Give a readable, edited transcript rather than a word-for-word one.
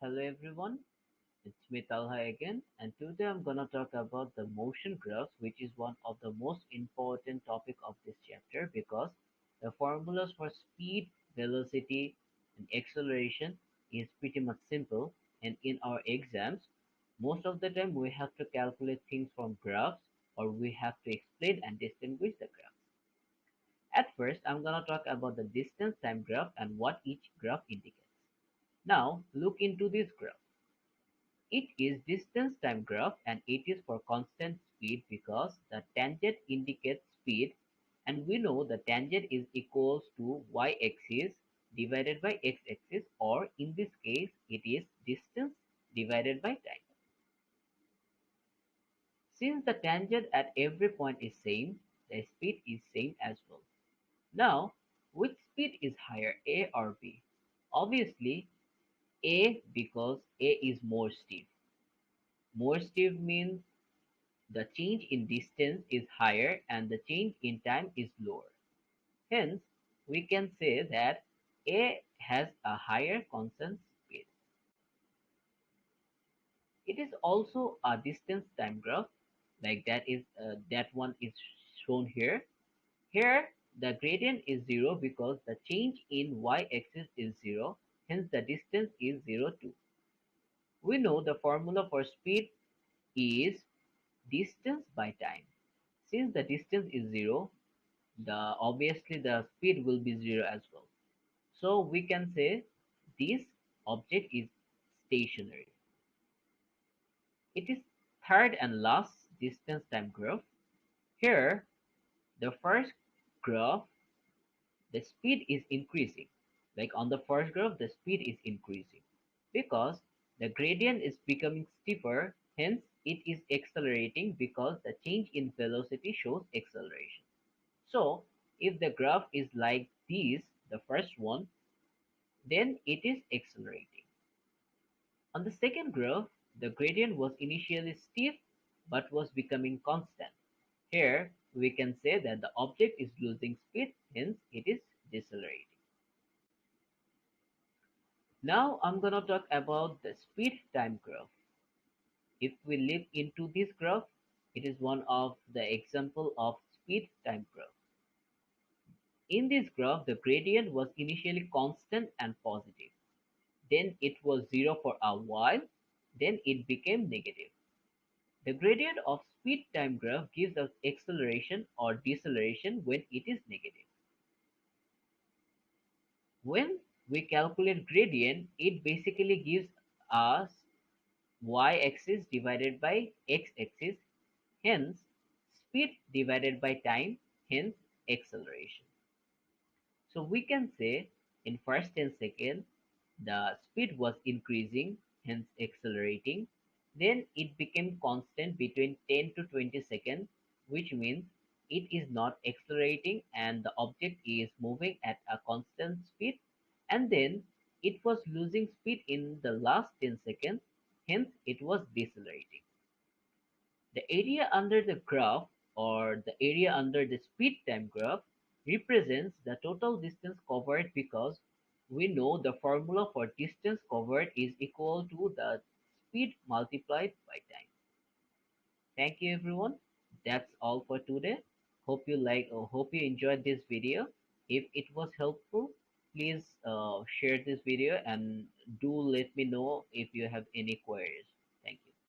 Hello everyone, it's me Talha again, and today I'm gonna talk about the motion graphs, which is one of the most important topic of this chapter because the formulas for speed, velocity, and acceleration is pretty much simple, and in our exams, most of the time we have to calculate things from graphs or we have to explain and distinguish the graphs. At first, I'm gonna talk about the distance time graph and what each graph indicates. Now, look into this graph. It is distance time graph and it is for constant speed because the tangent indicates speed and we know the tangent is equals to y-axis divided by x-axis, or in this case it is distance divided by time. Since the tangent at every point is same, the speed is same as well. Now, which speed is higher, A or B? Obviously A, because A is more steep. More steep means the change in distance is higher and the change in time is lower. Hence, we can say that A has a higher constant speed. It is also a distance time graph, like that one is shown here. Here, the gradient is 0 because the change in y-axis is 0, hence the distance is 0 too. We know the formula for speed is distance by time. Since the distance is 0, the obviously the speed will be 0 as well. So we can say this object is stationary. It is third and last distance time graph. Here, the first graph, the speed is increasing. Like on the first graph, the speed is increasing because the gradient is becoming steeper, hence it is accelerating because the change in velocity shows acceleration. So if the graph is like this, the first one, then it is accelerating. On the second graph, the gradient was initially steep but was becoming constant. Here we can say that the object is losing speed, hence it is decelerating. Now I'm gonna talk about the speed time graph. If we look into this graph, it is one of the example of speed time graph. In this graph, the gradient was initially constant and positive. Then it was 0 for a while, then it became negative. The gradient of speed time graph gives us acceleration or deceleration when it is negative. When we calculate gradient, it basically gives us y-axis divided by x-axis, hence speed divided by time, hence acceleration. So we can say in first 10 seconds, the speed was increasing, hence accelerating. Then it became constant between 10 to 20 seconds, which means it is not accelerating and the object is moving at a constant speed. And then it was losing speed in the last 10 seconds, hence it was decelerating. The area under the graph or the area under the speed time graph represents the total distance covered because we know the formula for distance covered is equal to the speed multiplied by time. Thank you everyone. That's all for today. Hope you enjoyed this video. If it was helpful, please share this video and do let me know if you have any queries.